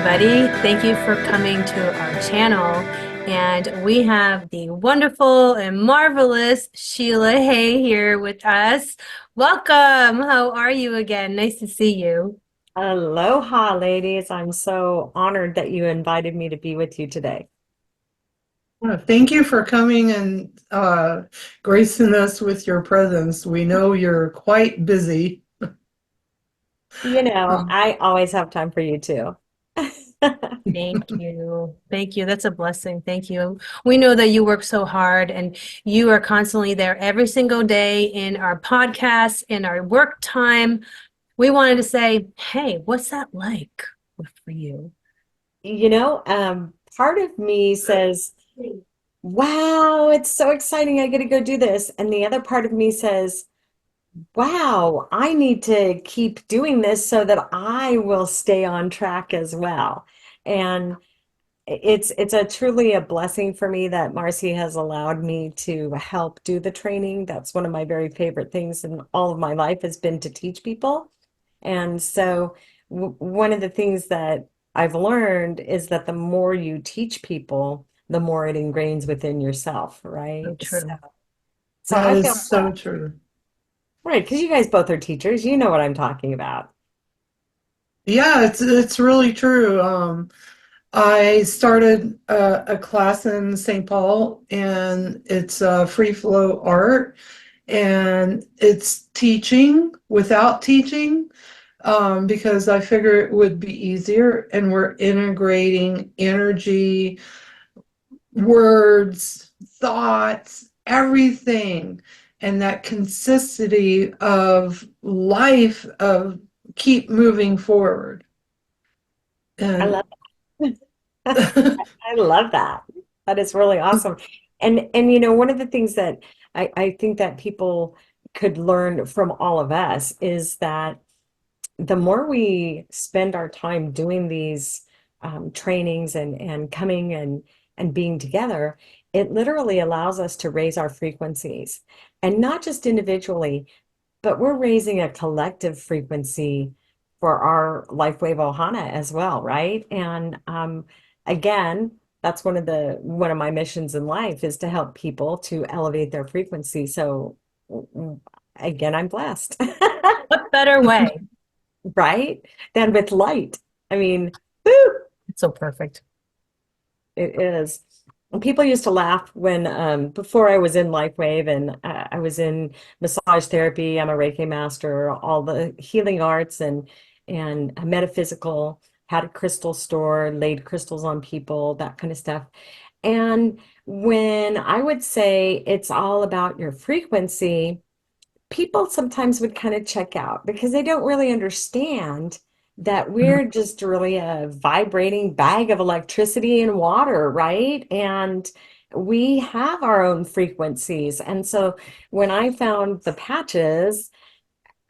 everybody. Thank you for coming to our channel. And we have the wonderful and marvelous Sheila Hay here with us. Welcome. How are you again? Nice to see you. Aloha, ladies. I'm so honored that you invited me to be with you today. Thank you for coming and gracing us with your presence. We know you're quite busy. You know, Um, I always have time for you too. Thank you. Thank you. That's a blessing. Thank you. We know that you work so hard and you are constantly there every single day in our podcasts, in our work time. We wanted to say, hey, what's that like for you? Part of me says, wow, it's so exciting. I get to go do this. And the other part of me says, wow, I need to keep doing this so that I will stay on track as well. And it's a truly a blessing for me that Marcy has allowed me to help do the training. That's one of my very favorite things in all of my life has been to teach people. And so one of the things that I've learned is that the more you teach people, the more it ingrains within yourself, So right? true. So that I feel is so true. right, because you guys both are teachers, you know what I'm talking about. Yeah, it's really true. I started a class in St. Paul, and it's free flow art, and it's teaching without teaching, because I figure it would be easier, and we're integrating energy, words, thoughts, everything, and that consistency of life of keep moving forward. I love And I love that. That is really awesome. And one of the things that I think that people could learn from all of us is that the more we spend our time doing these trainings and coming and being together, it literally allows us to raise our frequencies. And not just individually, but we're raising a collective frequency for our LifeWave Ohana as well, right? And again, that's one of my missions in life is to help people to elevate their frequency. So again, I'm blessed, What better way? right? Than with light. I mean, woo, It's so perfect. it is. And people used to laugh when before I was in LifeWave and I was in massage therapy. I'm a Reiki master, all the healing arts and a metaphysical. Had a crystal store, laid crystals on people, that kind of stuff. And when I would say it's all about your frequency, people sometimes would kind of check out because they don't really understand that we're just really a vibrating bag of electricity and water, right? And we have our own frequencies. And so when I found the patches,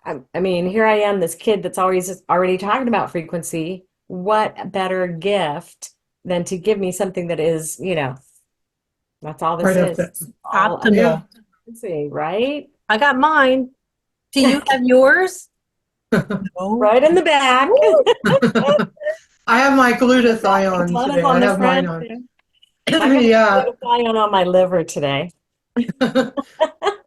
I mean, here I am, this kid that's always already talking about frequency. What better gift than to give me something that is, that's all this right up is. there. It's all Yeah. Optimal. about frequency, right? I got mine. Do you have yours? No. Right in the back. Woo! I have my My glutathione ton is today. on I the have mine front. on. I got Yeah. glutathione on my liver today.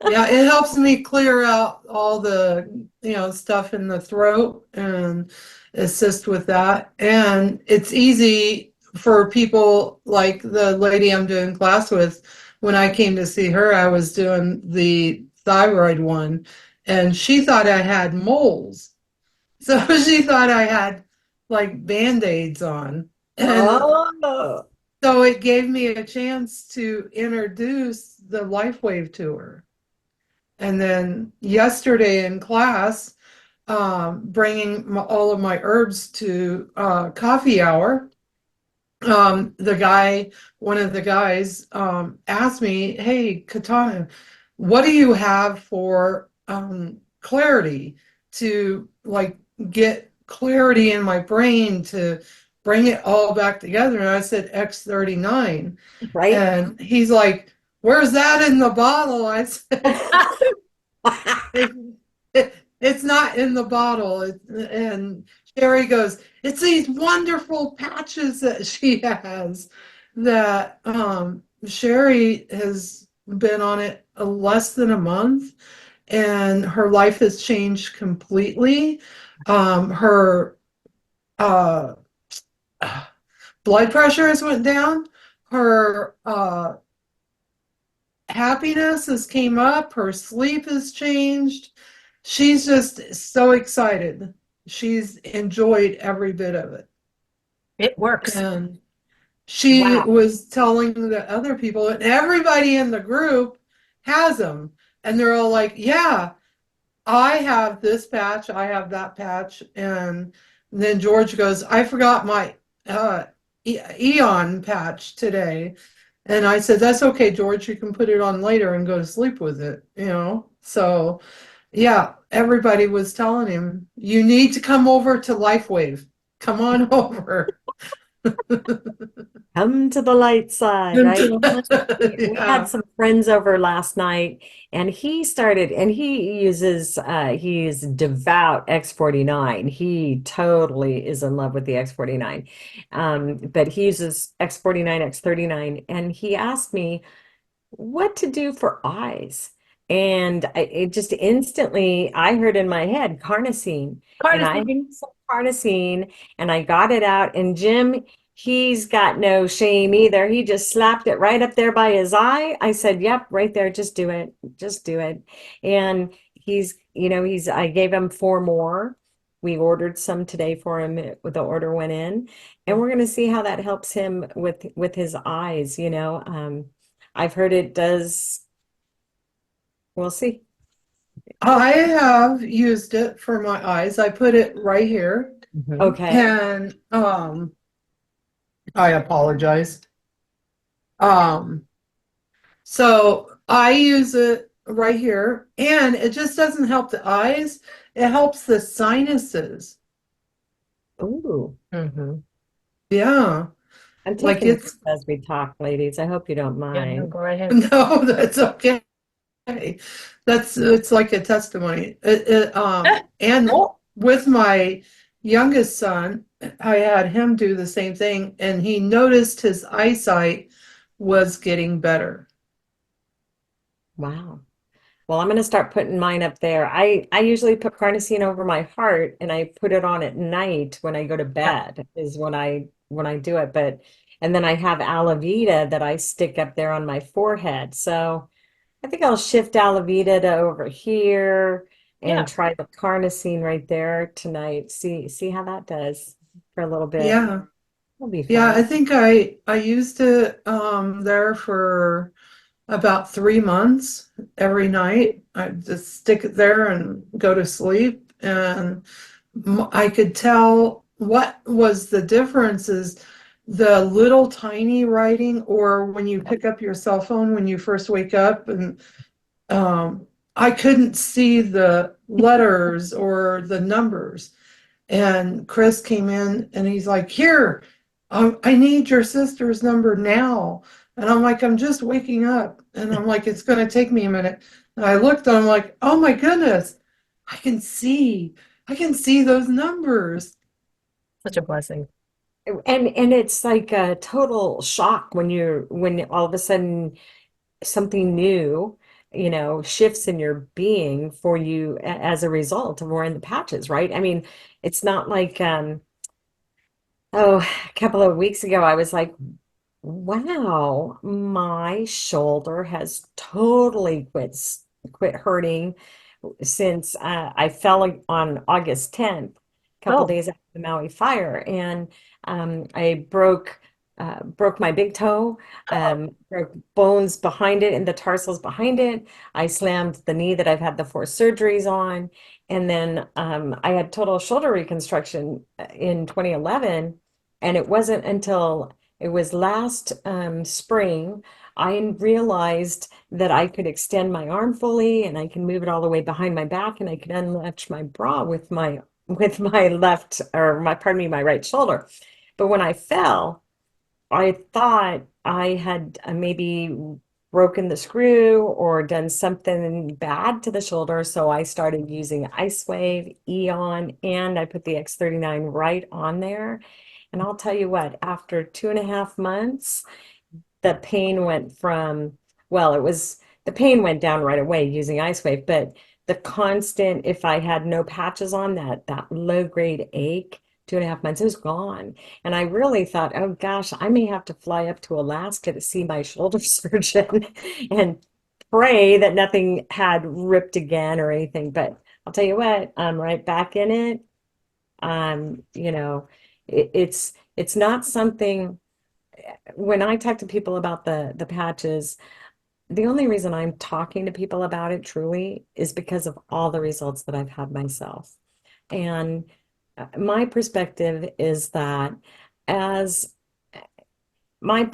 Yeah, it helps me clear out all the, stuff in the throat and assist with that. And it's easy for people like the lady I'm doing class with. When I came to see her, I was doing the thyroid one, and she thought I had moles. So she thought I had like Band-Aids on. And Oh, so it gave me a chance to introduce the LifeWave to her. And then yesterday in class, bringing all of my herbs to coffee hour, the guy, one of the guys, asked me, "Hey, Katana, what do you have for clarity to like get clarity in my brain to bring it all back together?" And I said X39, right. and he's like, "Where's that in the bottle?" I said, It's not in the bottle. And Sherry goes, it's these wonderful patches that she has that Sherry has been on it less than a month and her life has changed completely. Her uh, blood pressure has went down. Her happiness has came up. Her sleep has changed. She's just so excited. She's enjoyed every bit of it. It works. And she Wow. was telling the other people, and everybody in the group has them. And they're all like, yeah, I have this patch, I have that patch. And then George goes, I forgot my Eon patch today. And I said, that's okay, George, you can put it on later and go to sleep with it, you know? So, yeah, everybody was telling him, you need to come over to LifeWave. Come on over. Come to the light side, right? We had Yeah. some friends over last night, and he's devout X49. He totally is in love with the X49. But he uses X49, X39, and he asked me what to do for eyes. And it just instantly, I heard in my head carnosine, and I Cardassian. had some carnosine, and I got it out. And Jim, he's got no shame either. He just slapped it right up there by his eye. I said, "Yep, right there. Just do it. Just do it." And I gave him 4 more. We ordered some today for him. The order went in, and we're going to see how that helps him with his eyes. I've heard it does. We'll see. I have used it for my eyes. I put it right here. Okay. And I apologize. Um, so I use it right here, and it just doesn't help the eyes, it helps the sinuses. Ooh. Mm-hmm. Yeah. I'm Like taking notes it's as we talk, ladies. I hope you don't Yeah, no, mind. go right ahead. no, that's okay. It's like a testimony. And Oh, with my youngest son, I had him do the same thing, and he noticed his eyesight was getting better. Wow. Well, I'm going to start putting mine up there. I usually put carnosine over my heart and I put it on at night when I go to yeah. bed is when I do it. And then I have Alavita that I stick up there on my forehead. So I think I'll shift Alavita to over here Yeah. and try the carnosine right there tonight. See how that does for a little bit. Yeah. It'll be Yeah, I fun. think I used it there for about 3 months every night. I just stick it there and go to sleep. And I could tell what was the difference is the little tiny writing, or when you pick up your cell phone when you first wake up, and I couldn't see the letters or the numbers. And Chris came in and he's like, here, I need your sister's number now. And I'm like, I'm just waking up. And I'm like, it's going to take me a minute. And I looked and I'm like, oh my goodness, I can see, I can see those numbers. Such a blessing. And it's like a total shock when all of a sudden something new, shifts in your being for you as a result of wearing the patches, right? I mean, it's not like a couple of weeks ago I was like, wow, my shoulder has totally quit hurting since I fell on August 10th, a couple Oh, days after the Maui fire, and I broke my big toe, broke bones behind it and the tarsals behind it. I slammed the knee that I've had the 4 surgeries on, and then I had total shoulder reconstruction in 2011, and it wasn't until it was last spring I realized that I could extend my arm fully and I can move it all the way behind my back and I could unlatch my bra with my left or my pardon me, my right shoulder. But when I fell, I thought I had maybe broken the screw or done something bad to the shoulder. So I started using IceWave, Eon, and I put the X39 right on there. And I'll tell you what, after 2.5 months, the pain went from, well, the pain went down right away using IceWave, but the constant, if I had no patches on, that low grade ache, 2.5 months, it was gone. And I really thought, oh gosh, I may have to fly up to Alaska to see my shoulder surgeon and pray that nothing had ripped again or anything. But I'll tell you what, I'm right back in it. You know, it's not something, when I talk to people about the patches, the only reason I'm talking to people about it truly is because of all the results that I've had myself. And my perspective is that as my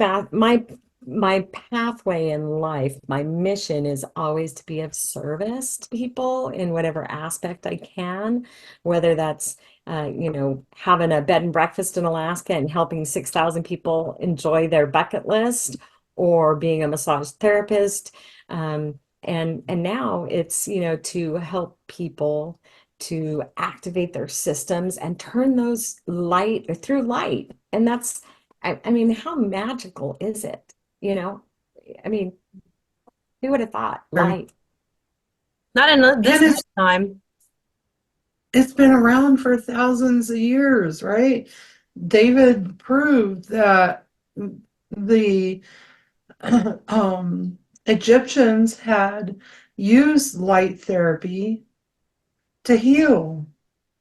pathway in life, my mission is always to be of service to people in whatever aspect I can, whether that's having a bed and breakfast in Alaska and helping 6,000 people enjoy their bucket list, or being a massage therapist. And now it's, to help people to activate their systems and turn those through light. And that's, I mean, how magical is it? You know, I mean, who would have thought light? Not in this And time. it's been around for thousands of years, right? David proved that the Egyptians had used light therapy to heal.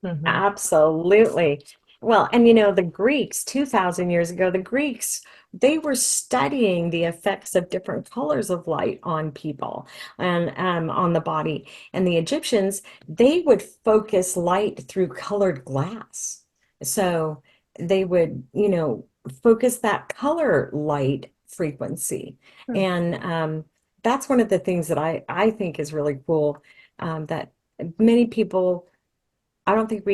Mhm. Absolutely. Well, and the Greeks, 2,000 years ago, the Greeks, they were studying the effects of different colors of light on people and on the body. And the Egyptians, they would focus light through colored glass. So they would, focus that color light frequency. Hmm. And that's one of the things that I think is really cool, that many people, I don't think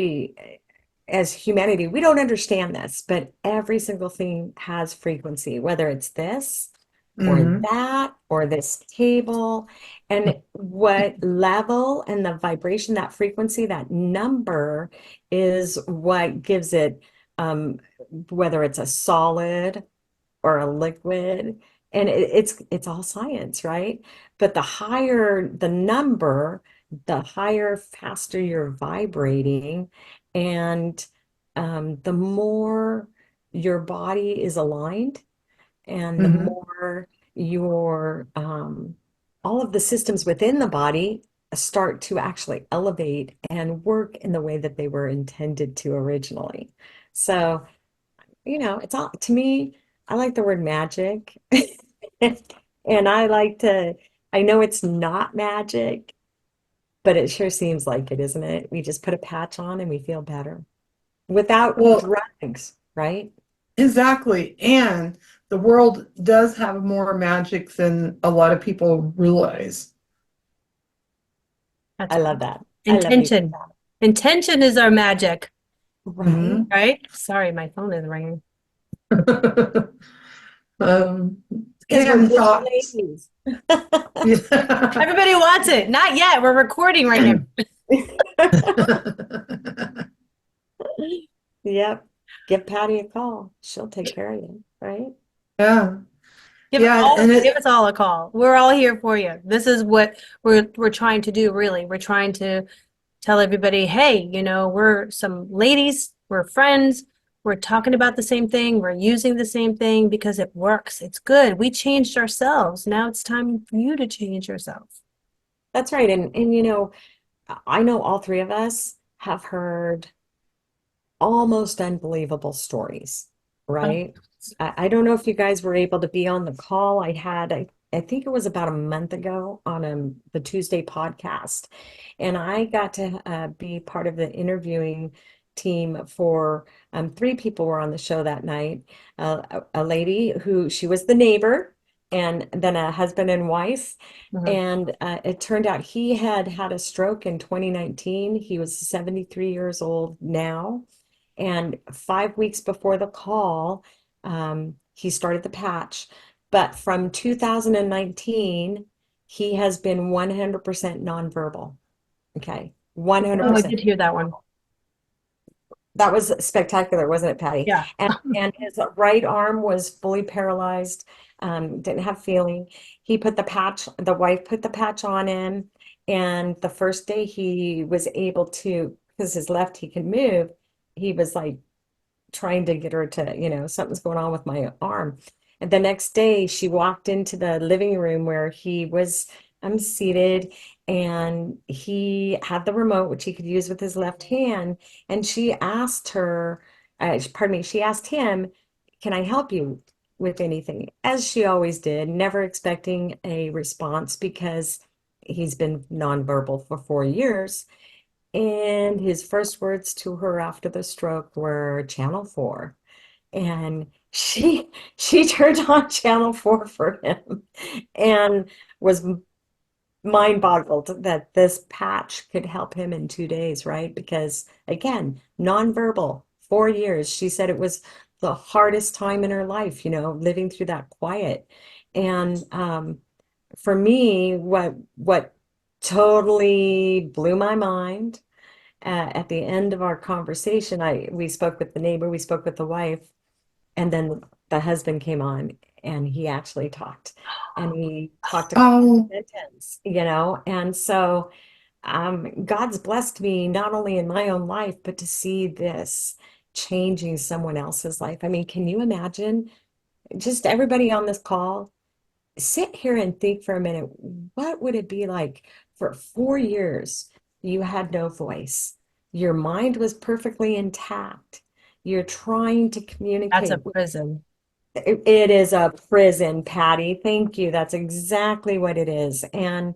as humanity, we don't understand this, but every single thing has frequency, whether it's this or Hmm. that or this table, and what level and the vibration, that frequency, that number is what gives it, um, whether it's a solid or a liquid. And it's all science, right? But the higher the number, the higher, faster you're vibrating, and the more your body is aligned, and the Hmm. more your all of the systems within the body start to actually elevate and work in the way that they were intended to originally. So, it's all, to me, I like the word magic. And I know it's not magic, but it sure seems like it, isn't it? We just put a patch on and we feel better without Well, drugs, right? exactly. And the world does have more magic than a lot of people realize. That's I love that. I love you. intention. Intention is our magic, Right? Hmm. right? Sorry, my phone is ringing. um, Because we're and busy thoughts. ladies. Yeah. Everybody wants it. Not yet. We're recording right now. Yep. Give Patty a call. She'll take care of you, right? Yeah. Give Yeah. all And give it, us all a call. We're all here for you. This is what we're trying to do, really. We're trying to tell everybody, hey, we're some ladies, we're friends, we're talking about the same thing, we're using the same thing because it works. It's good. We changed ourselves. Now it's time for you to change yourself. That's right. And I know all three of us have heard almost unbelievable stories, Oh, right? I don't know if you guys were able to be on the call I think it was about a month ago on the Tuesday podcast. And I got to be part of the interviewing team for three people were on the show that night. A lady who she was the neighbor, and then a husband and wife. mhm. And it turned out he had had a stroke in 2019. He was 73 years old now. And 5 weeks before the call, he started the patch. But from 2019, he has been 100% nonverbal. Okay, Oh, I 100%. did hear that one. That was spectacular, wasn't it, Patty? Yeah. And his right arm was fully paralyzed, didn't have feeling. He put the patch, the wife put the patch on him, and the first day he was able to, because his left he can move, he was like trying to get her to, something's going on with my arm. And the next day, she walked into the living room where he was seated, and he had the remote, which he could use with his left hand. And she asked her, pardon me, she asked him, "Can I help you with anything?" As she always did, never expecting a response because he's been nonverbal for 4 years. And his first words to her after the stroke were Channel 4. And she turned on Channel 4 for him and was mind boggled that this patch could help him in 2 days, right? Because again, nonverbal, 4 years. She said it was the hardest time in her life, living through that quiet. And for me, what totally blew my mind at the end of our conversation, we spoke with the neighbor, we spoke with the wife, and then the husband came on and he actually talked. And he talked a Oh, sentence, and so God's blessed me not only in my own life, but to see this changing someone else's life. I mean, can you imagine just everybody on this call? Sit here and think for a minute, what would it be like for 4 years? You had no voice. Your mind was perfectly intact. You're trying to That's a communicate. prison. It is a prison, Patty. Thank you. That's exactly what it is. And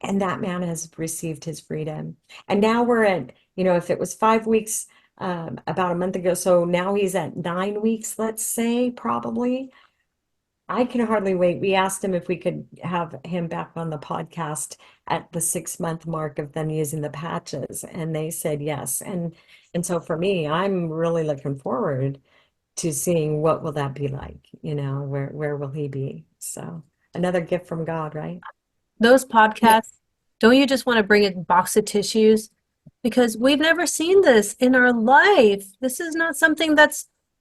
that man has received his freedom. And now we're at, if it was 5 weeks, about a month ago, so now he's at 9 weeks, let's say, probably. I can hardly wait. We asked him if we could have him back on the podcast at the 6 month mark of them using the patches, and they said yes. And so for me, I'm really looking forward to seeing what will that be like, where will he be? So another gift from God, right? Those yeah. podcasts, don't you just want to bring a box of tissues? Because we've never seen this in our life. This is not something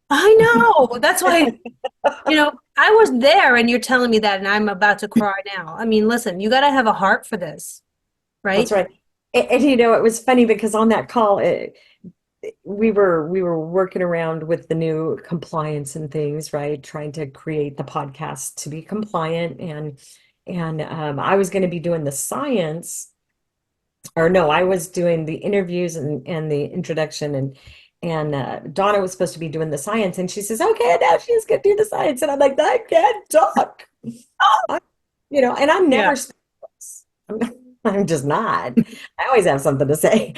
I know. That's why, I was there and you're telling me that and I'm about to cry now. I mean, listen, you got to have a heart for this, That's right? right. And, it was funny because on that call, we were working around with the new compliance and things, right? Trying to create the podcast to be compliant, and I was going to be doing the science, or no, I was doing the interviews and the introduction, and Donna was supposed to be doing the science, and she says, "Okay, now she's going to do the science," and I'm like, "I can't talk," I, and I'm Yeah. never speechless. I'm just not. I always have something to say.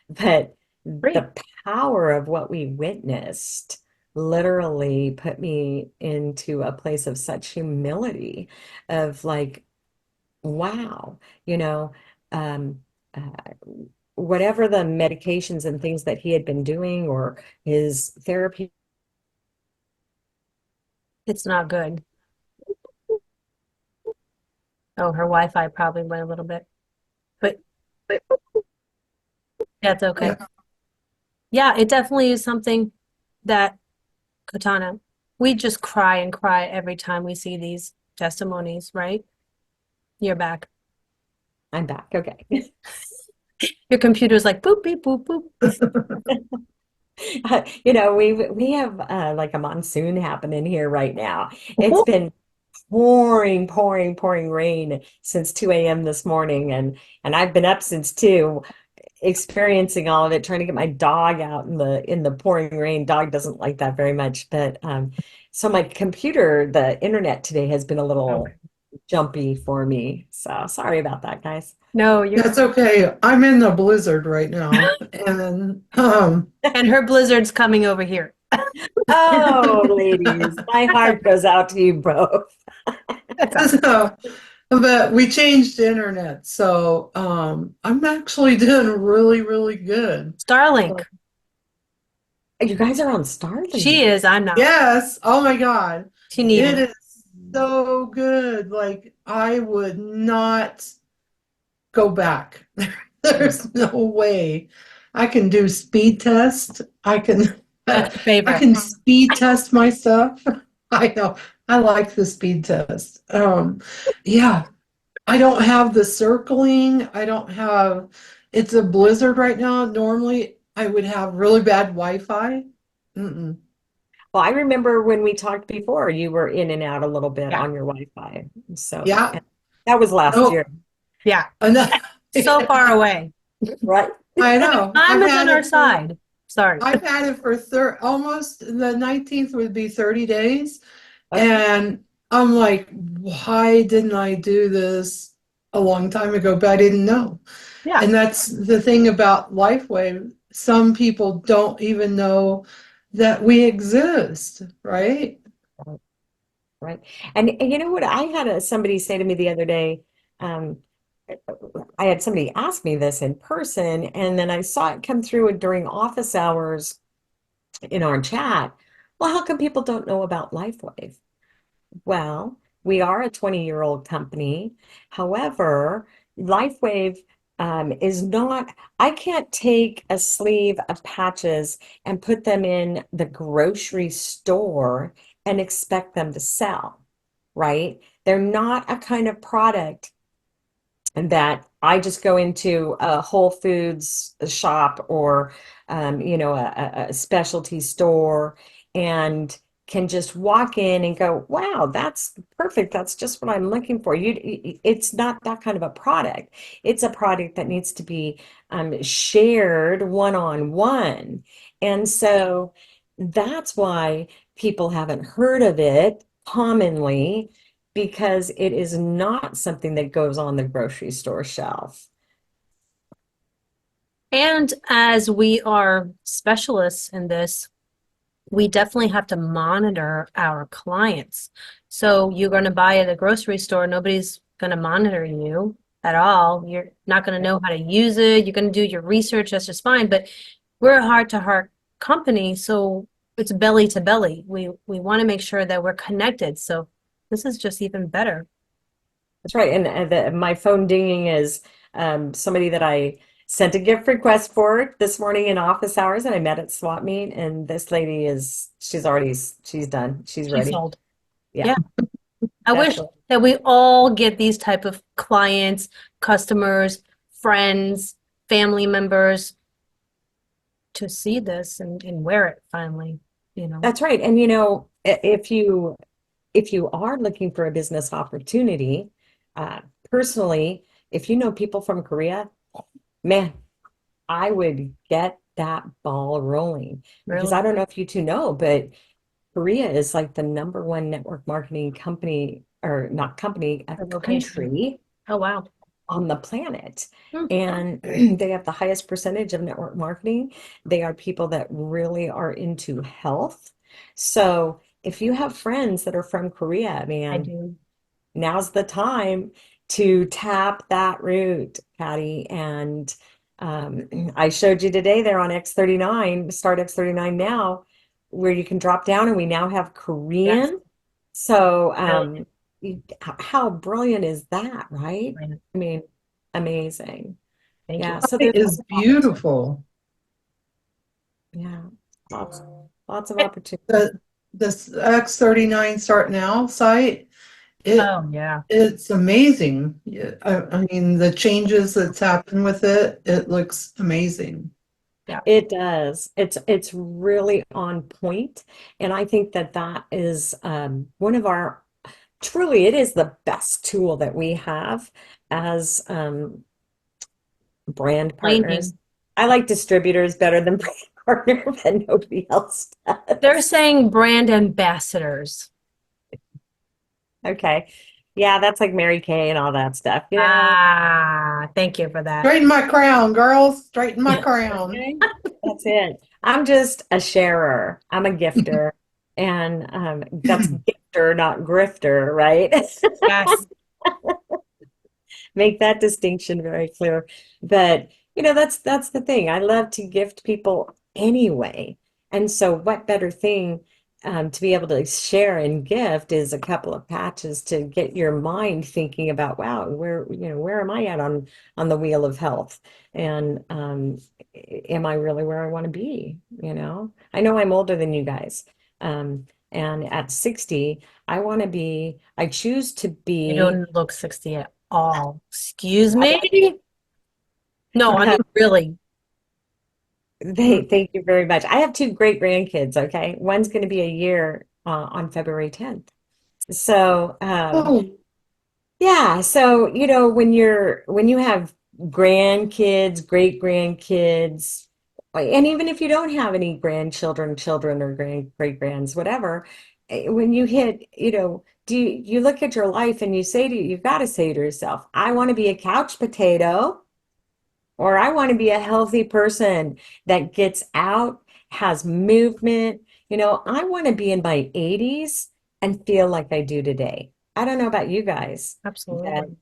But Great. the power of what we witnessed literally put me into a place of such humility of like, wow, um, uh, whatever the medications and things that he had been doing or his therapy. It's not good. Oh, her Wi-Fi probably went a little bit, but that's okay. Yeah. Yeah, it definitely is something that, Katana, we just cry and cry every time we see these testimonies, right? You're back. I'm back. Okay. Your computer's like boop, beep, boop, boop. We have like a monsoon happening here right now. It's been pouring rain since 2 a.m. this morning, and I've been up since 2, experiencing all of it, trying to get my dog out in the pouring rain. Dog doesn't like that very much, but so my computer, the internet today has been a little Okay. jumpy for me. So sorry about that, guys. No, you're That's okay. I'm in the blizzard right now. And and her blizzard's coming over here. Oh, ladies, my That's heart okay. goes out to you both. That's okay. so, but we changed internet. So I'm actually doing really, really good. Starlink. You guys are on She Starlink. is, I'm not. Yes. Oh my God. She needed It it. is so good. Like I would not go back. There's no way. I can do speed test. I can That's your I favorite. can speed test my stuff. I know. I like the speed test. Yeah, I don't have the circling. I don't have, it's a blizzard right now. Normally I would have really bad Wi-Fi. Mm-mm. Well, I remember when we talked before, you were in and out a little bit Yeah. on your Wi-Fi. So Yeah. that was last No. year, Yeah. Enough. So far away. right? I know. Time is on our side. Sorry. I've had it for almost the 19th would be 30 days. Okay. And I'm like, why didn't I do this a long time ago? But I didn't know. Yeah. And that's the thing about LifeWave. Some people don't even know that we exist, right? Right. And you know what? I had somebody say to me the other day, um, I had somebody ask me this in person, and then I saw it come through during office hours in our chat. Well, how come people don't know about LifeWave? Well, we are a 20-year-old company. However, LifeWave is not, I can't take a sleeve of patches and put them in the grocery store and expect them to sell, right? They're not a kind of product that I just go into a Whole Foods shop or a specialty store and can just walk in and go, wow, that's perfect. That's just what I'm looking for. It's not that kind of a product. It's a product that needs to be shared one-on-one. And so that's why people haven't heard of it commonly because it is not something that goes on the grocery store shelf. And as we are specialists in this, we definitely have to monitor our clients. So you're going to buy at a grocery store, nobody's going to monitor you at all. You're not going to know how to use it. You're going to do your research, that's just fine. But we're a heart-to-heart company, so it's belly to belly. We want to make sure that we're connected. So this is just even better. That's right. And my phone dinging is somebody that I sent a gift request for this morning in office hours, and I met at swap meet. And this lady she's done. She's She ready. sold. Yeah, Yeah. I wish definitely. that we all get these type of clients, customers, friends, family members to see this and wear it finally, you know. That's right. And if you are looking for a business opportunity, uh, personally, if you know people from Korea, man, I would get that ball rolling because Really. I don't know if you two know, but Korea is like the number one network marketing company, or not company, a The location. country Oh, wow. on the planet. Hmm. And they have the highest percentage of network marketing. They are people that really are into health. So if you have friends that are from Korea, I man, do. now's the time to tap that route, Patty. And I showed you today there on X39, start X39 now, where you can drop down and we now have Yes. Korean. So Brilliant. how brilliant is that, right? Brilliant. I mean, amazing. Thank Yeah, you. so It there's lots is of opportunity. beautiful. Yeah, lots, lots of Eh, opportunity. The this X39 Start Now site, it Oh, yeah. it's amazing. Yeah, I mean the changes that's happened with it, it looks amazing. Yeah. It does. It's really on point, and I think that that is one of our truly it is the best tool that we have as brand partners. Blaming. I like distributors better than brand partner, but nobody else They're does. saying brand ambassadors. Okay. Yeah, that's like Mary Kay and all that stuff. Ah, thank you for that. Straighten my crown, girls. Straighten my crown. Okay. That's it. I'm just a sharer. I'm a gifter. And that's gifter, not grifter, right? Yes. Make that distinction very clear. But that's the thing. I love to gift people anyway. And so what better thing to be able to share and gift is a couple of patches to get your mind thinking about, wow, where am I at on the wheel of health? And am I really where I want to be? I know I'm older than you guys. And at 60, I choose to You be, don't look 60 at all. Excuse me? No, I mean, really. thank you very much. I have two great grandkids, okay? One's going to be a year on February 10th. So, Oh, yeah, so when you have grandkids, great grandkids, and even if you don't have any grandchildren, children, or great grands, whatever, when you hit, you look at your life and you've got to say to yourself, I want to be a couch potato, or I want to be a healthy person that gets out, has movement. I want to be in my 80s and feel like I do today. I don't know about you guys, but Absolutely.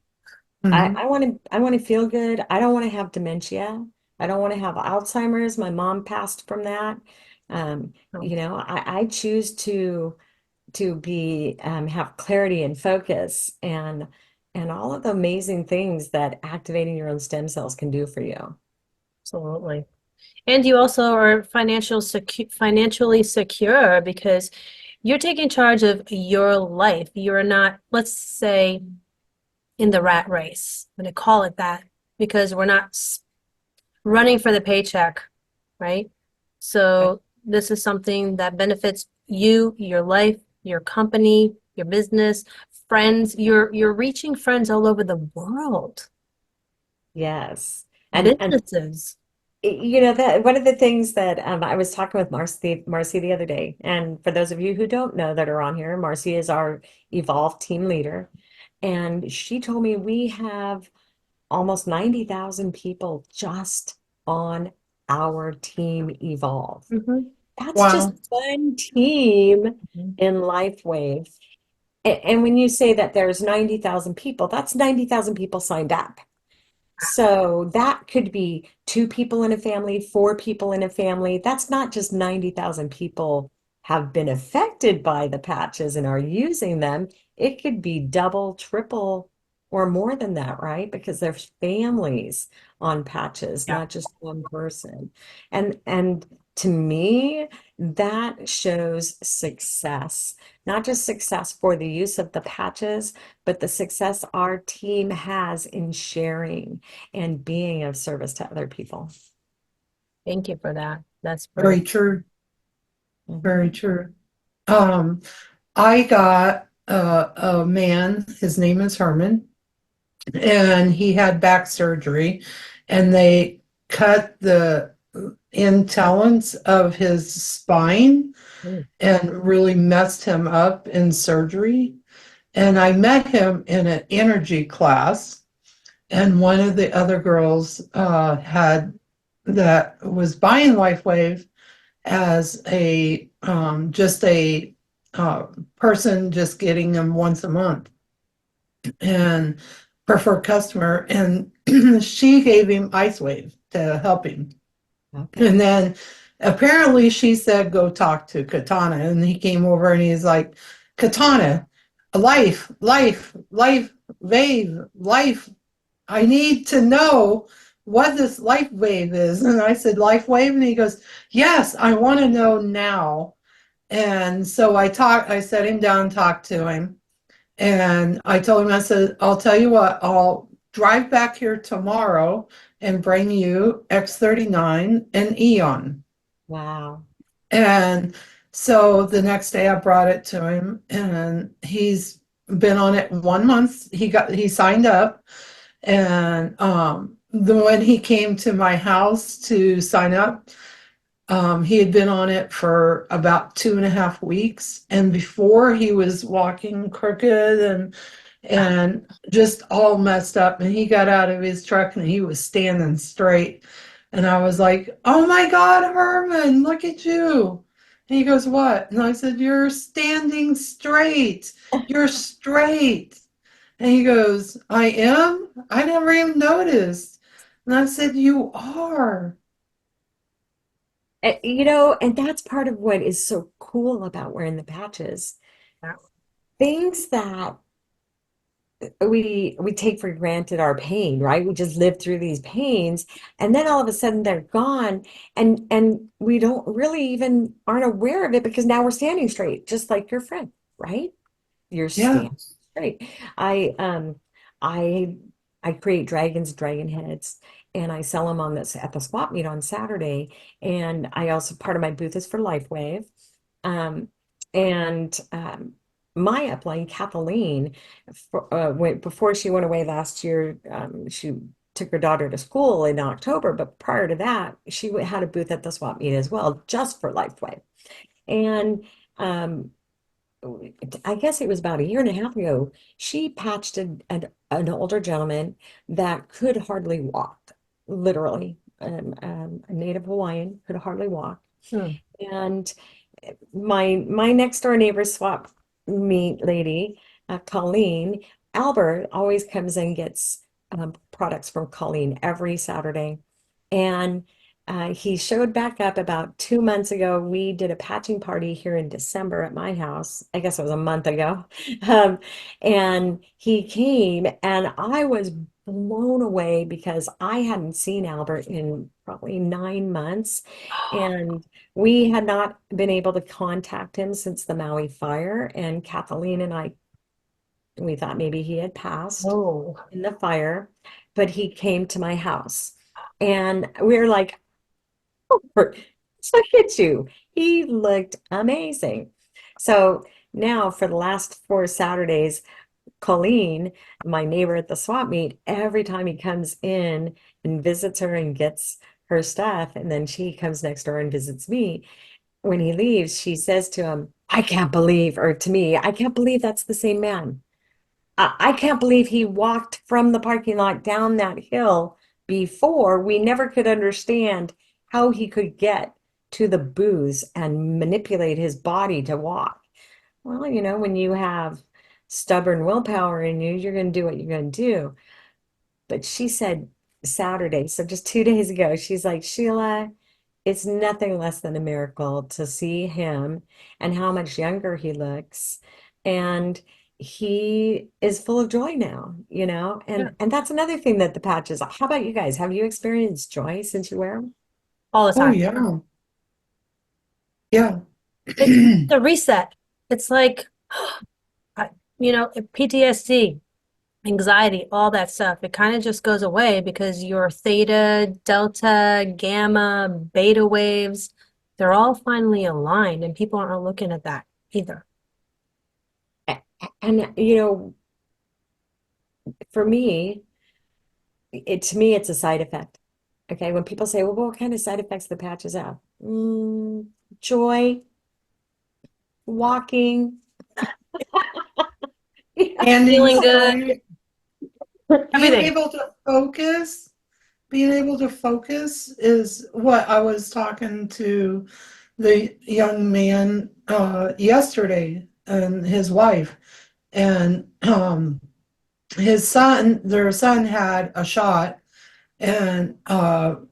mhm. I want to feel good. I don't want to have dementia. I don't want to have Alzheimer's. My mom passed from that. No, I choose to be have clarity and focus and all of the amazing things that activating your own stem cells can do for you. absolutely. And you also are financially secure because you're taking charge of your life. You're not, let's say, in the rat race. I'm going to call it that because we're not running for the paycheck, right? So this is something that benefits you, your life, your company, your business, friends. You're reaching friends all over the world, Yes. And businesses. that one of the things that I was talking with Marcy the other day, and for those of you who don't know that are on here, Marcy is our Evolve team leader, and she told me we have almost 90,000 people just on our team Evolve. Mhm. That's just Wow. one team Mhm. in LifeWave. And when you say that there's 90,000 people, that's 90,000 people signed up. So that could be two people in a family, four people in a family. That's not just 90,000 people have been affected by the patches and are using them. It could be double, triple, or more than that, right? Because there's families on patches, Yeah. not just one person. And to me, that shows success, not just success for the use of the patches, but the success our team has in sharing and being of service to other people. Thank you for that. That's Very brilliant. true. Very Mhm. true. Um, I got a man, his name is Herman, and he had back surgery, and they cut the intelligence of his spine Mm. and really messed him up in surgery. And I met him in an energy class, and one of the other girls had that was buying LifeWave as a just a person just getting them once a month and preferred customer, and she gave him Ice Wave to help him. And Okay. then apparently she said, go talk to Katana. And he came over and he's like, Katana, life, wave, life. I need to know what this life wave is. And I said, life wave. And he goes, yes, I want to know now. And so I sat him down and talked to him. And I told him, I said, I'll tell you what, I'll drive back here tomorrow and bring you X39 and Eon. Wow. And so the next day I brought it to him and he's been on it 1 month. He signed up, and when he came to my house to sign up, he had been on it for about 2.5 weeks, and before he was walking crooked and just all messed up. And he got out of his truck and he was standing straight. And I was like, "Oh my God, Herman, look at you!" And he goes, "What?" And I said, "You're standing straight. You're straight." And he goes, "I am? I never even noticed." And I said, "You are." And that's part of what is so cool about wearing the patches. Yeah. Things that we take for granted our pain, right? We just live through these pains, and then all of a sudden they're gone, and we don't really even aren't aware of it because now we're standing straight, just like your friend, right? You're Yeah. standing straight. I I I create dragon heads and I sell them on this at the swap meet on Saturday. And I also part of my booth is for LifeWave. Um, and my upline, Kathleen, before she went away last year, she took her daughter to school in October. But prior to that, she had a booth at the swap meet as well, just for LifeWave. And um, I guess it was about a year and a half ago, she patched an older gentleman that could hardly walk, literally. A native Hawaiian could hardly walk. Hmm. And my next door neighbor swap meet lady, Colleen, Albert always comes and gets products from Colleen every Saturday. And he showed back up about 2 months ago. We did a patching party here in December at my house. I guess it was a month ago. Um, and he came, and I was blown away because I hadn't seen Albert in probably 9 months. And we had not been able to contact him since the Maui fire. And Kathleen and I, we thought maybe he had passed Oh, in the fire, but he came to my house. And we were like, look at you. He looked amazing. So now for the last 4 Saturdays, Colleen, my neighbor at the swap meet, every time he comes in and visits her and gets her stuff, and then she comes next door and visits me. When he leaves, she says to him, I can't believe, or to me, I can't believe that's the same man. I can't believe he walked from the parking lot down that hill before. We never could understand how he could get to the booze and manipulate his body to walk. Well, when you have stubborn willpower in you, you're going to do what you're going to do. But she said Saturday, so just 2 days ago, she's like, Sheila, it's nothing less than a miracle to see him and how much younger he looks. And he is full of joy now, yeah, and that's another thing that the patches. How about you guys? Have you experienced joy since you wear them? all the Oh, time. yeah. Yeah. It's the reset. It's like, PTSD, anxiety, all that stuff. It kind of just goes away because your theta, delta, gamma, beta waves, they're all finally aligned, and people aren't looking at that either. And for me, it's a side effect. Okay, when people say, well, what kind of side effects the patches have? Joy, walking. Handing Feeling good, joy, being everything. able to focus, being able to focus is what I was talking to the young man yesterday and his wife. And their son had a shot and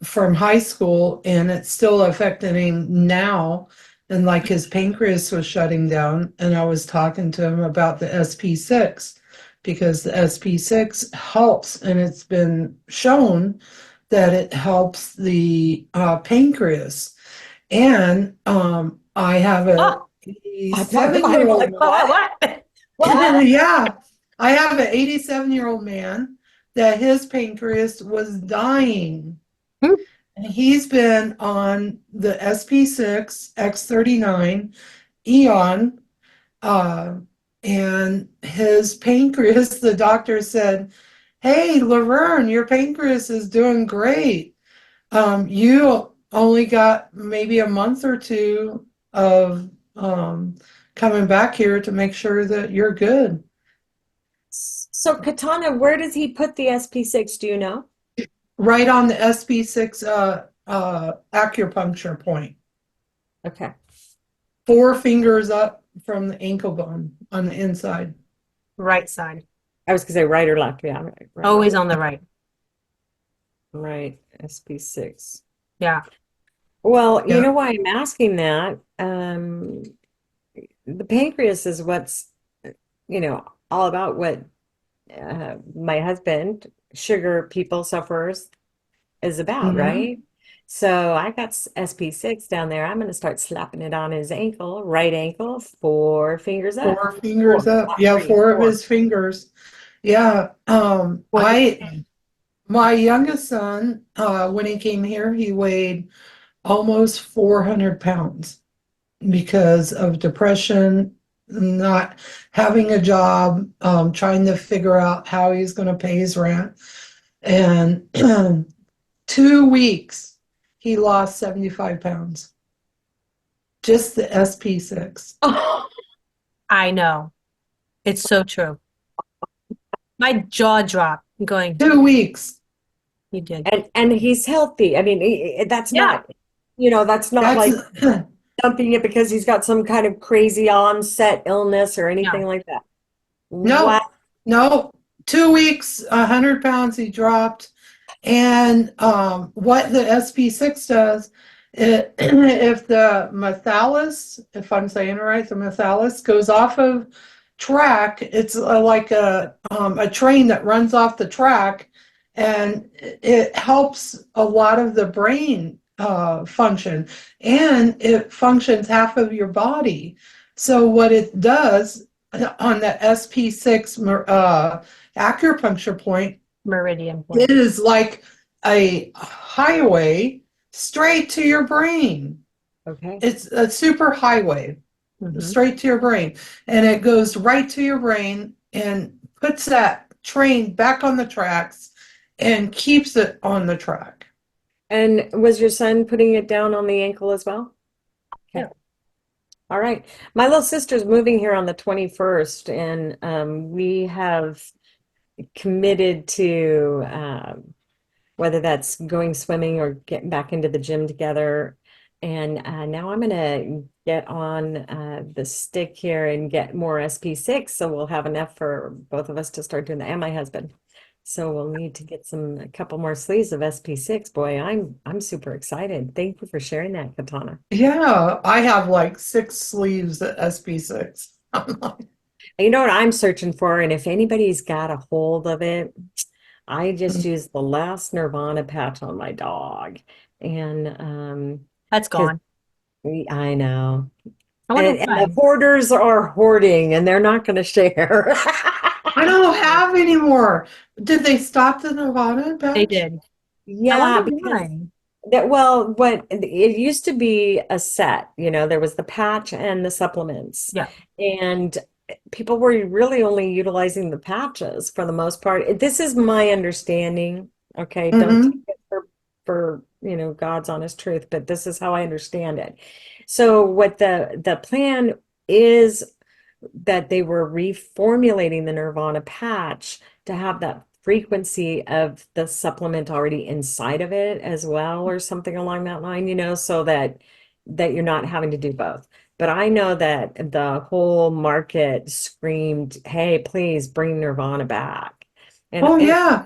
from high school, and it's still affecting him now. And like his pancreas was shutting down, and I was talking to him about the SP6 because the SP6 helps, and it's been shown that it helps the pancreas. And I have a Oh, I'm 87-year-old like, what? man. What? Yeah, I have an 87-year-old man that his pancreas was dying. hmm. And he's been on the SP6 X39 Eon, uh, and his pancreas, the doctor said, "Hey, Laverne, your pancreas is doing great. You only got maybe a month or two of coming back here to make sure that you're good." So, Katana, where does he put the SP6? Do you know? Right on the SP6 acupuncture point. Okay. 4 fingers up from the ankle bone on the inside. Right side, I was gonna say right or left. Yeah, right. always on the right. Right. SP6. Yeah. Well, you Yeah. know why I'm asking that? The pancreas is what's, all about what my husband, sugar people sufferers, is about, Mhm. right? So I got SP6 down there. I'm going to start slapping it on his ankle, right ankle, four fingers up. Four fingers Four, up. not Yeah, three, four of four. his fingers. Yeah. Wonderful. My youngest son, when he came here, he weighed almost 400 pounds because of depression, not having a job, trying to figure out how he's going to pay his rent. And 2 weeks, he lost 75 pounds. Just the SP6. I know. It's so true. My jaw dropped going, 2 weeks. you did. And he's healthy. I mean, that's Yeah. not, that's not That's like dumping it because he's got some kind of crazy onset illness or anything No. like that. Wow. no, no. 2 weeks, 100 pounds he dropped. And what the SP6 does, if the methallis, if I'm saying it right, the methallis goes off of track, it's like a train that runs off the track, and it helps a lot of the brain function, and it functions half of your body. So what it does on the SP6 acupuncture point, Meridian it point. is like a highway straight to your brain. Okay. It's a super highway Hmm. straight to your brain. And it goes right to your brain and puts that train back on the tracks and keeps it on the track. And was your son putting it down on the ankle as well? Okay. Yeah. All right. My little sister's moving here on the 21st, and we have committed to whether that's going swimming or getting back into the gym together. And now I'm going to get on the stick here and get more SP6, so we'll have enough for both of us to start doing that, and my husband. So we'll need to get a couple more sleeves of SP6. Boy, I'm super excited. Thank you for sharing that, Katana. Yeah, I have like 6 sleeves at SB6. You know what I'm searching for, and if anybody's got a hold of it, I just used the last Nirvana patch on my dog, and That's because gone. I know, I wonder and the why. hoarders are hoarding, and they're not going to share. I don't have any more. Did they stop the Nirvana They patch? did. I Yeah, wonder because why. what it used to be a set, there was the patch and the supplements, Yeah. and people were really only utilizing the patches for the most part. This is my understanding. Okay, don't take Mm-hmm. it for God's honest truth, but this is how I understand it. So what the plan is, that they were reformulating the Nirvana patch to have that frequency of the supplement already inside of it as well, or something along that line, so that you're not having to do both. But I know that the whole market screamed, "Hey, please bring Nirvana back." And Oh, and yeah.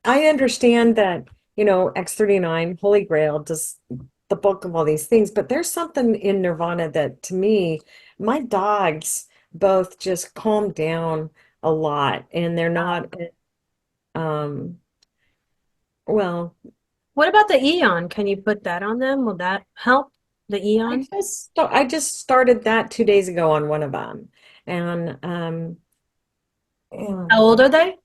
I understand that, X39, Holy Grail, does the bulk of all these things, but there's something in Nirvana that, to me, my dogs both just calm down a lot, and they're not, um, well, What about the Eon? Can you put that on them? Will that help? The Eon? I just started that 2 days ago on one of them, and How old are they?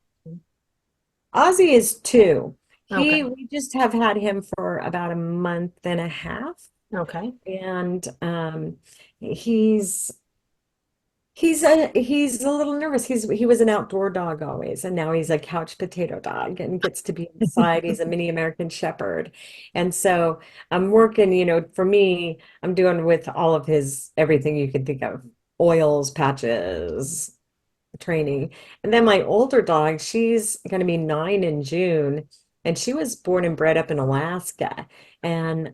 Ozzy is 2. Okay. We just have had him for about a month and a half. Okay. And he's he's a little nervous. He was an outdoor dog always, and now he's a couch potato dog and gets to be inside. He's a mini American Shepherd. And so I'm working, for me, I'm doing with all of his everything you could think of: oils, patches, training. And then my older dog, she's going to be 9 in June, and she was born and bred up in Alaska. And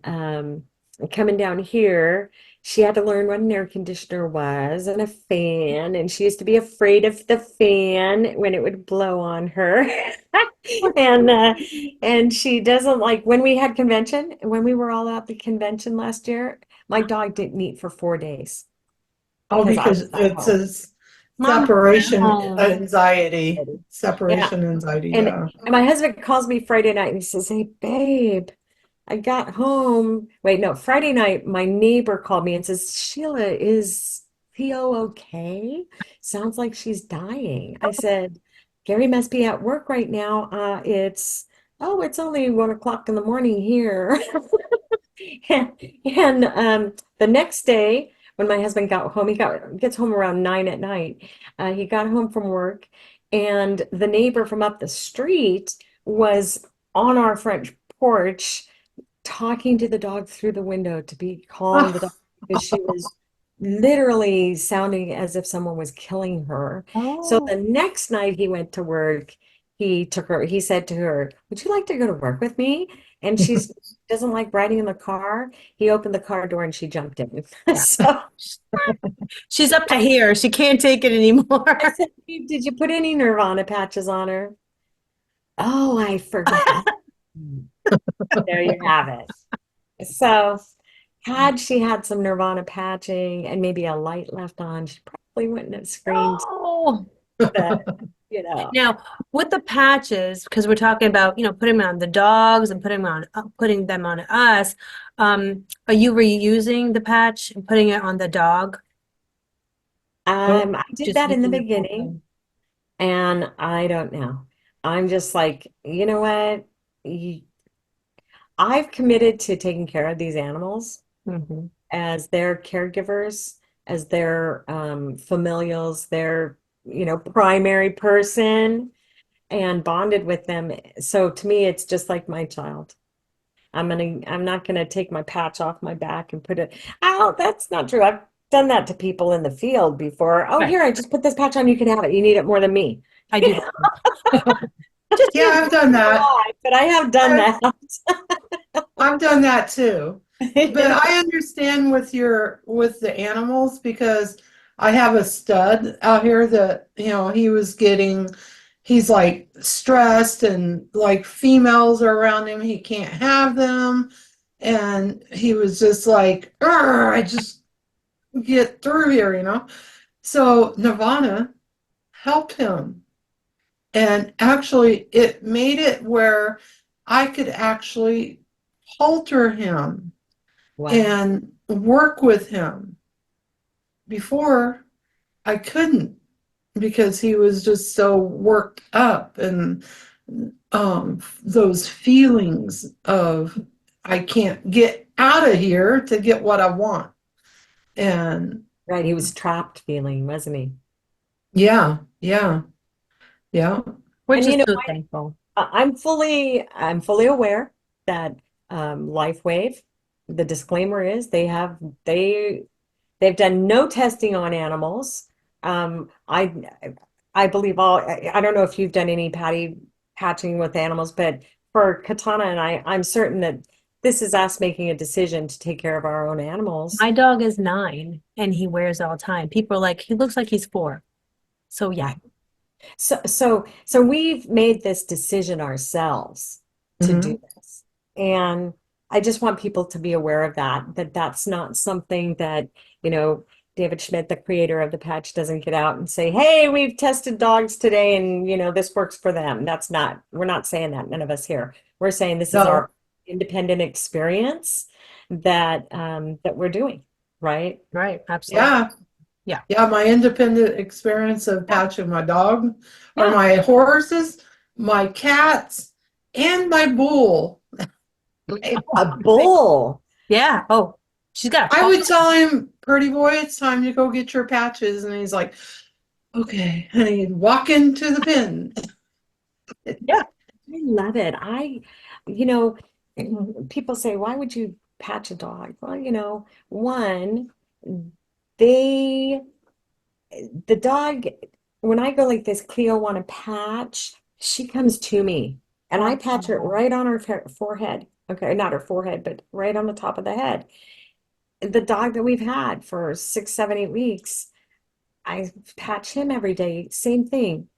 coming down here, she had to learn what an air conditioner was and a fan, and she used to be afraid of the fan when it would blow on her. And and she doesn't like when we had convention, when we were all at the convention last year, my dog didn't eat for 4 days Oh, because I because was at it's home. a Mom, separation home. anxiety. Yeah. Separation anxiety, And yeah. my husband calls me Friday night and he says, "Hey, babe, I got home." Wait, no, Friday night, my neighbor called me and says, "Sheila, is Theo okay? Sounds like she's dying." I said, "Gary must be at work right now. It's only 1 o'clock in the morning here." And the next day, when my husband got home, gets home around 9 at night. He got home from work, and the neighbor from up the street was on our front porch talking to the dog through the window to be calm the dog because she was literally sounding as if someone was killing her. So Oh. the next night he went to work, he said to her, "Would you like to go to work with me?" And she doesn't like riding in the car. He opened the car door and she jumped in. Yeah. So She's up to here. She can't take it anymore. I said, "Babe, did you put any Nirvana patches on her?" "Oh, I forgot." There you have it. So had she had some Nirvana patching and maybe a light left on, she probably wouldn't have screamed Oh. that, you know. Now, with the patches, because we're talking about, putting them on the dogs and putting them on us, are you reusing the patch and putting it on the dog? Or I did just that in the using the full beginning, thing? and I don't know. I'm just like, you know what? Y- I've committed to taking care of these animals Hmm. as their caregivers, as their familials, their, primary person, and bonded with them. So to me, it's just like my child. I'm not gonna take my patch off my back and put it. Oh, that's not true. I've done that to people in the field before. "Oh, Right. here, I just put this patch on. You can have it. You need it more than me." I do that. Just Yeah, use I've done that. Why? But I have done I've, that. I've done that too. But I understand with the animals because I have a stud out here that, he's like stressed and like females are around him, he can't have them. And he was just like, "Urgh, I just get through here. So Nirvana helped him. And actually, it made it where I could actually halter him Wow. and work with him. Before, I couldn't because he was just so worked up and those feelings of I can't get out of here to get what I want. And Right. He was trapped feeling, wasn't he? yeah, yeah, yeah. We're And just so thankful. I'm fully aware that LifeWave, the disclaimer is they've done no testing on animals. I believe I don't know if you've done any patching with animals, but for Katana and I'm certain that this is us making a decision to take care of our own animals. My dog is 9 and he wears all the time. People are like, he looks like he's 4. So yeah. Right. So we've made this decision ourselves to do Hmm. this. And I just want people to be aware of that that's not something that, you know, David Schmidt, the creator of the patch, doesn't get out and say, "Hey, we've tested dogs today and, this works for them." We're not saying that, none of us here. We're saying this is No, our independent experience that we're doing, right? Right. Absolutely. yeah. Yeah. Yeah, my independent experience of Yeah. patching my dog or Yeah. my horses, my cats, and my bull. A bull. Yeah. Oh, she's got a I paw. would tell him, "Pretty boy, it's time to go get your patches." And he's like, "Okay." And he'd walk into the pen. Yeah. I love it. You know, people say, "Why would you patch a dog?" Well, one, they, the dog, when I go like this, "Cleo want a patch," she comes to me and I patch her Oh, right on her forehead. Okay, not her forehead, but right on the top of the head. The dog that we've had for 6, 7, 8 weeks, I patch him every day. Same thing.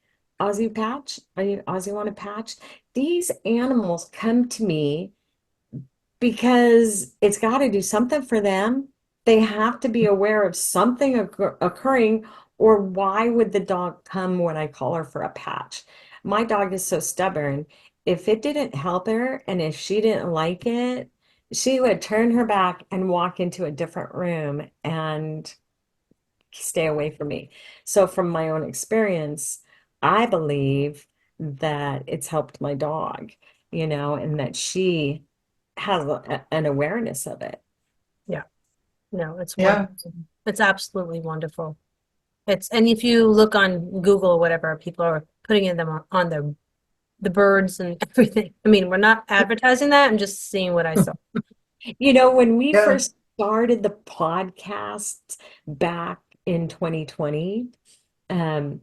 Aussie patch? Are you Aussie want a patch? These animals come to me because it's got to do something for them. They have to be aware of something occurring, or why would the dog come when I call her for a patch? My dog is so stubborn. If it didn't help her and if she didn't like it, she would turn her back and walk into a different room and stay away from me. So, from my own experience, I believe that it's helped my dog, and that she has an awareness of it. Yeah. No, it's Yeah. wonderful. It's absolutely wonderful. And if you look on Google or whatever, people are putting them on the birds and everything. I mean, we're not advertising that. I'm just seeing what I saw. When we Yeah. first started the podcast back in 2020, um,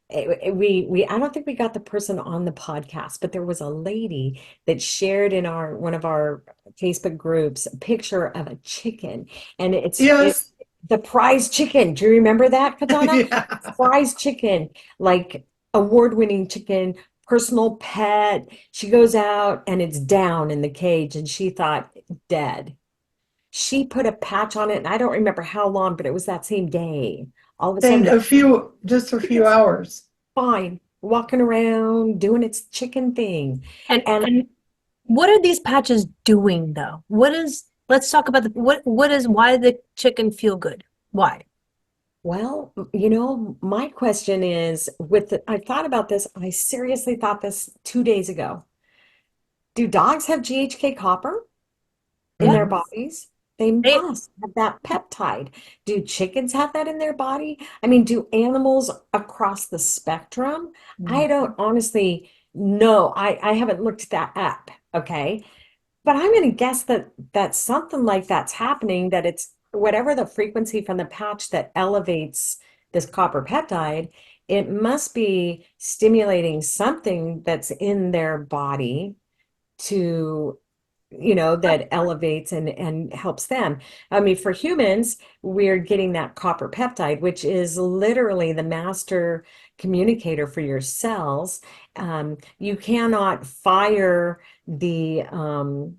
we I don't think we got the person on the podcast, but there was a lady that shared in our one of our Facebook groups a picture of a chicken, and it's Yes. the prize chicken. Do you remember that, Katana? Yeah. Prize chicken, like award-winning chicken, personal pet. She goes out and it's down in the cage, and she thought dead. She put a patch on it, and I don't remember how long, but it was that same day. All of a sudden, Just a few hours. fine, walking around, doing its chicken thing. And what are these patches doing though? Let's talk about why the chicken feel good? Why? Well, my question is I thought about this. I seriously thought this 2 days ago. Do dogs have GHK copper in their Yes. bodies? They They, must have that peptide. Do chickens have that in their body? I mean, do animals across the spectrum? I don't honestly know. I haven't looked that up. Okay. But I'm going to guess that something like that's happening, that it's whatever the frequency from the patch that elevates this copper peptide, it must be stimulating something that's in their body to, that elevates and helps them. I mean, for humans, we're getting that copper peptide, which is literally the master communicator for your cells. You cannot fire the in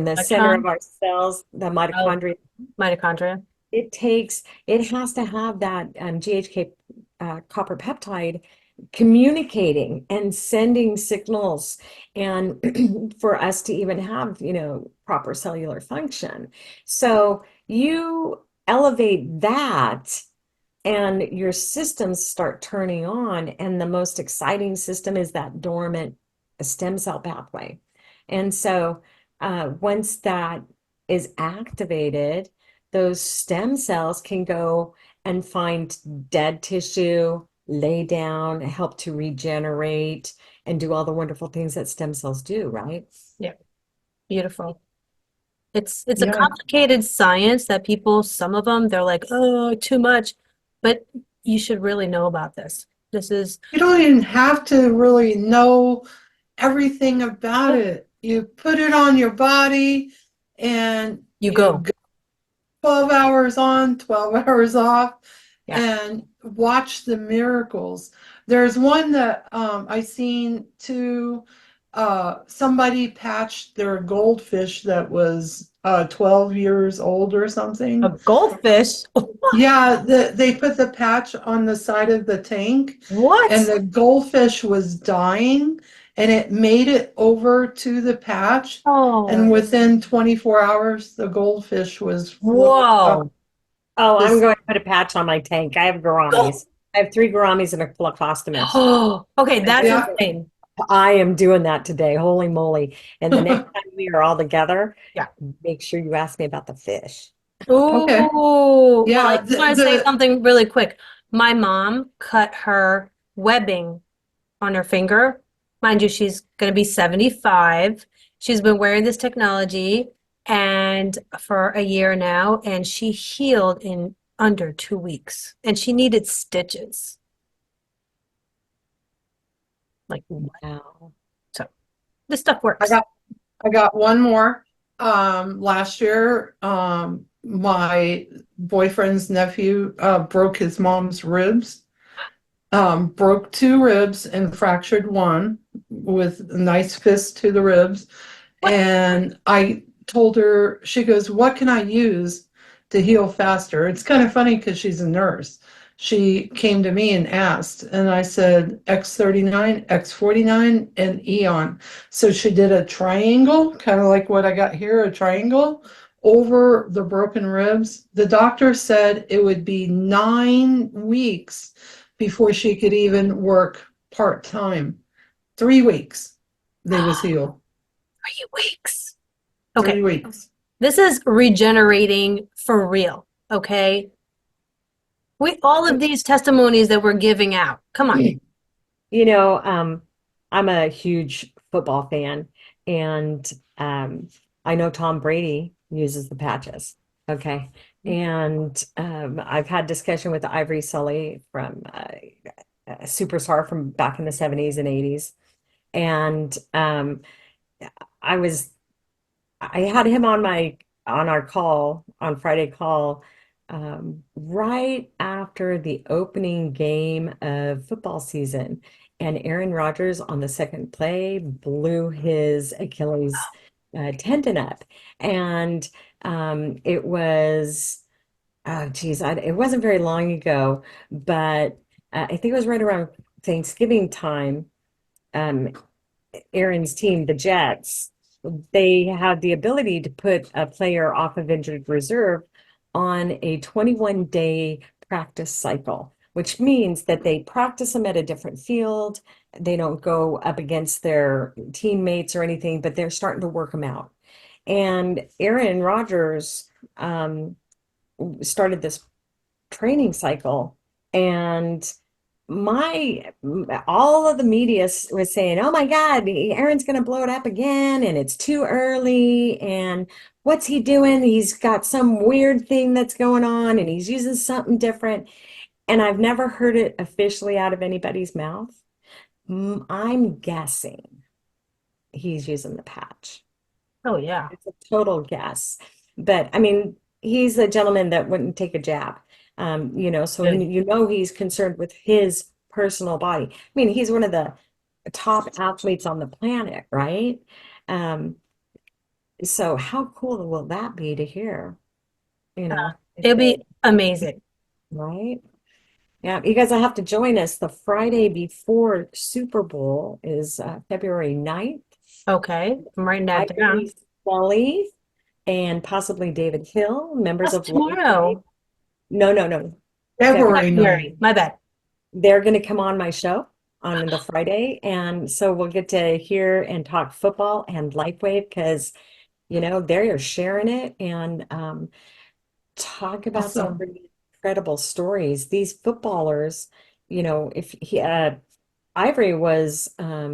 the center of electron, our cells, the oh, mitochondria. mitochondria. It has to have that GHK copper peptide communicating and sending signals, and for us to even have, proper cellular function. So you elevate that and your systems start turning on, and the most exciting system is that dormant stem cell pathway. And so once that is activated, those stem cells can go and find dead tissue, lay down, help to regenerate, and do all the wonderful things that stem cells do, right? Yeah, beautiful. It's a Yeah. complicated science that some of them, they're like, oh, too much, but you should really know about this. This is You don't even have to really know everything about it. You put it on your body and you you go. go 12 hours on, 12 hours off, Yeah. and watch the miracles. There's one that I seen too. Somebody patched their goldfish that was 12 years old or A something. goldfish? Yeah, they put the patch on the side of the tank, and What? the goldfish was dying, and it made it over to the patch, and Oh, within 24 hours, the goldfish was floating up whoa. Oh, I'm this. going to put a patch on my tank. I have gouramis. I have 3 gouramis and a plecostomus. Oh, okay, that's Yeah, insane. I am doing that today. Holy moly. And the next time we are all together, Yeah. make sure you ask me about the fish. okay. Oh, well, I Yeah, just want to say something really quick. My mom cut her webbing on her finger. Mind you, she's going to be 75. She's been wearing this technology and for a year now, and she healed in under 2 weeks. And she needed stitches. Like what? Wow. So this stuff I works. got I got one more. Last year, my boyfriend's nephew broke his mom's ribs. broke two ribs and fractured one with a nice fist to the ribs. What? And I told her, she goes, "What can I use to heal faster?" It's kind of funny because she's a nurse. She came to me and asked, and I said X39, X49, and Eon. So she did a triangle, kind of like what I got here, a triangle over the broken ribs. The doctor said it would be 9 weeks before she could even work part-time. 3 weeks, they was healed. 3 weeks. Okay. 3 weeks. This is regenerating for real. Okay. All of these testimonies that we're giving out. Come on. You know, I'm a huge football fan, and I know Tom Brady uses the patches. Okay. And I've had discussion with Ivory Sully from a superstar from back in the 70s and 80s. And I was I had him on our call on Friday call right after the opening game of football season, and Aaron Rodgers on the second play blew his Achilles tendon up, and it was oh geez, it wasn't very long ago, but I think it was right around Thanksgiving time. Um, Aaron's team, the Jets, they have the ability to put a player off of injured reserve on a 21-day practice cycle, which means that they practice them at a different field. They don't go up against their teammates or anything, but they're starting to work them out. And Aaron Rodgers started this training cycle, and my all of the media was saying, "Oh my God, Aaron's going to blow it up again, and it's too early. And what's he doing? He's got some weird thing that's going on, and he's using something different." And I've never heard it officially out of anybody's mouth. I'm guessing he's using the patch. Oh, yeah. It's a total guess. But I mean, he's a gentleman that wouldn't take a jab. So Good. you know he's concerned with his personal body. I mean, he's one of the top athletes on the planet, right? Um, so how cool will that be to hear? You Uh, know, It'll be amazing. right? Yeah, you guys will have to join us. The Friday before Super Bowl is February 9th. Okay. I'm writing that down. Ivory Sully and possibly David Hill, members That's of LifeWave. tomorrow. No. February February. 9th. February. My bad. They're going to come on my show on the Friday. And so we'll get to hear and talk football and LifeWave because, they're sharing it and talk about some Awesome. pretty incredible stories. These footballers, if he, Ivory was uh,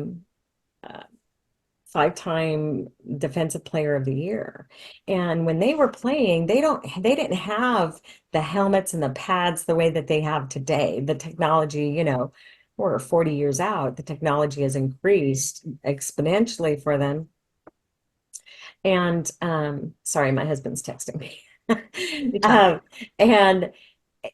five-time defensive player of the year. And when they were playing, they didn't have the helmets and the pads the way that they have today. The technology, we're 40 years out. The technology has increased exponentially for them. And sorry, my husband's texting me. Anytime. And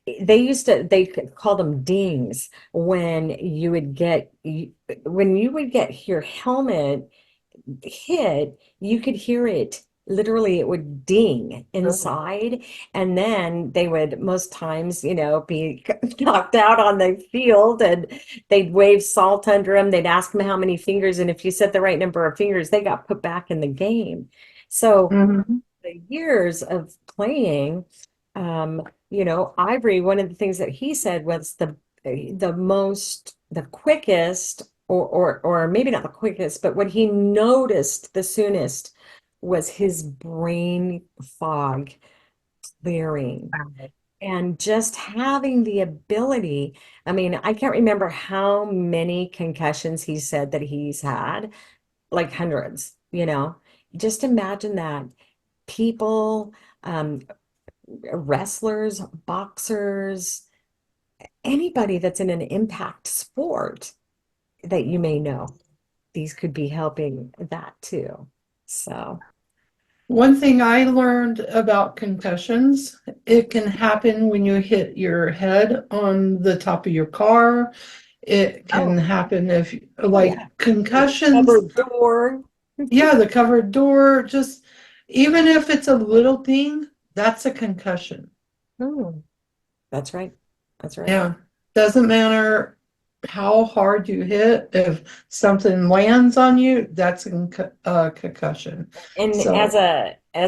they call them dings when you would get your helmet hit, you could hear it. Literally, it would ding Oh. inside, and then they would most times, be knocked out on the field, and they'd wave salt under them. They'd ask them how many fingers, and if you said the right number of fingers, they got put back in the game. So Mhm. the years of playing, Ivory, one of the things that he said was the quickest, or maybe not the quickest, but what he noticed the soonest was his brain fog clearing. Wow. And just having the ability, I mean, I can't remember how many concussions he said that he's had, like hundreds, Just imagine that people, wrestlers, boxers, anybody that's in an impact sport that you may know, these could be helping that too. So, One thing I learned about concussions, it can happen when you hit your head on the top of your car. It can Oh, happen if, oh yeah. like, concussions, Covered door. yeah, the covered door, just even if it's a little thing, that's a concussion. Oh, That's right. That's right. Yeah. Doesn't matter how hard you hit, if something lands on you, that's a concussion. And So, as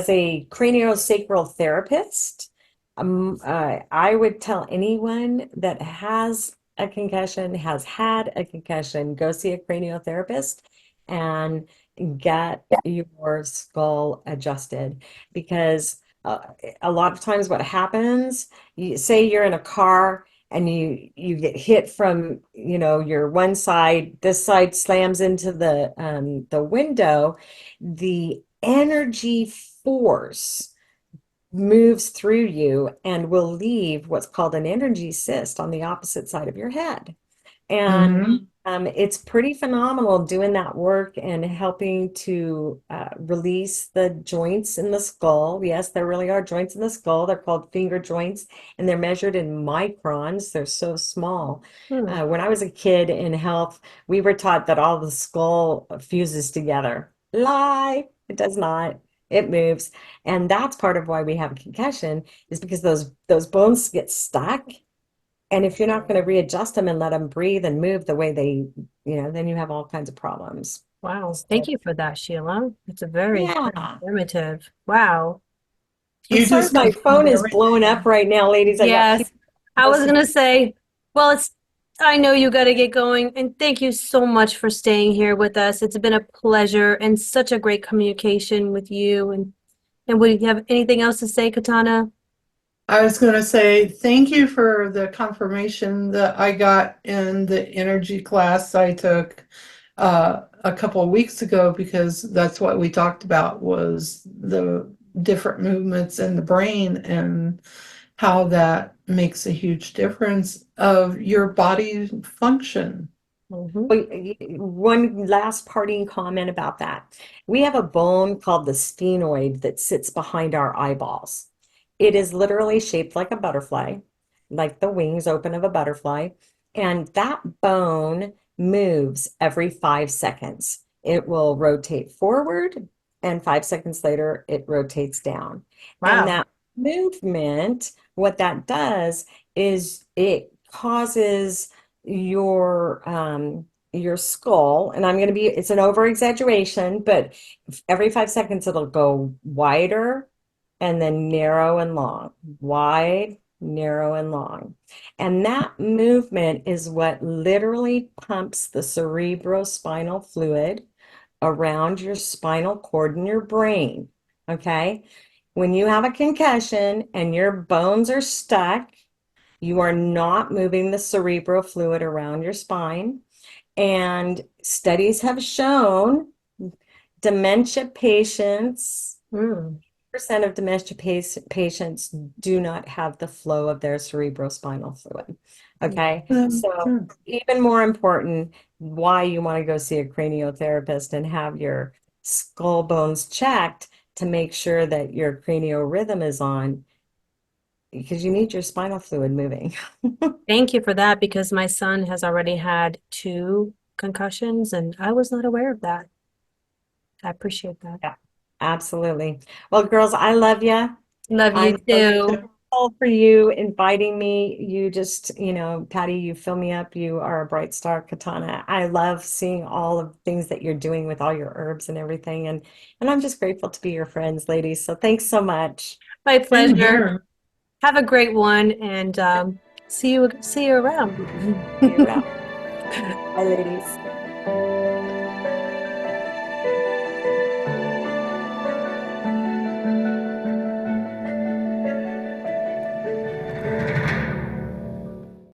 a craniosacral therapist, I would tell anyone that has a concussion, has had a concussion, go see a craniotherapist and get your skull adjusted because a lot of times what happens, you say you're in a car and you get hit from, your one side, this side slams into the window, the energy force moves through you and will leave what's called an energy cyst on the opposite side of your head. And mhm. it's pretty phenomenal doing that work and helping to release the joints in the skull. Yes, there really are joints in the skull. They're called finger joints, and they're measured in microns. They're so small. hmm. When I was a kid in health, we were taught that all the skull fuses together. Lie, it does not. It moves. And that's part of why we have a concussion, is because those bones get stuck, and if you're not going to readjust them and let them breathe and move the way they, then you have all kinds of problems. Wow. Thank So, you for that, Sheila. It's a very yeah. informative. Wow. I'm You sorry just my phone confirmed is blowing up everything. right now, ladies. I got Yes. people I was listening. gonna say, well, I know you got to get going, and thank you so much for staying here with us. It's been a pleasure and such a great communication with you. And would you have anything else to say, Katana? I was going to say thank you for the confirmation that I got in the energy class I took a couple of weeks ago, because that's what we talked about was the different movements in the brain and how that makes a huge difference of your body function. Hmm. One last parting comment about that. We have a bone called the sphenoid that sits behind our eyeballs. It is literally shaped like a butterfly, like the wings open of a butterfly, and that bone moves every 5 seconds. It will rotate forward, and 5 seconds later, it rotates down. And Wow. that movement, what that does is it causes your skull, and it's an over exaggeration, but every 5 seconds it'll go wider and then narrow and long, wide, narrow and long. And that movement is what literally pumps the cerebrospinal fluid around your spinal cord in your brain. Okay. When you have a concussion and your bones are stuck, you are not moving the cerebral fluid around your spine. And studies have shown dementia patients, Mm. percent of dementia patients do not have the flow of their cerebrospinal fluid. Okay. So Hmm. even more important, why you want to go see a craniotherapist and have your skull bones checked to make sure that your cranial rhythm is on, because you need your spinal fluid moving. Thank you for that because my son has already had two concussions and I was not aware of that. I appreciate that. Yeah, absolutely. Well, girls, I love you. Love you I'm so too. grateful for you inviting me. You just, Patty, you fill me up. You are a bright star, Katana. I love seeing all of the things that you're doing with all your herbs and everything. And I'm just grateful to be your friends, ladies. So thanks so much. My Same pleasure. here. Have a great one and see you around. See you around. Bye, ladies.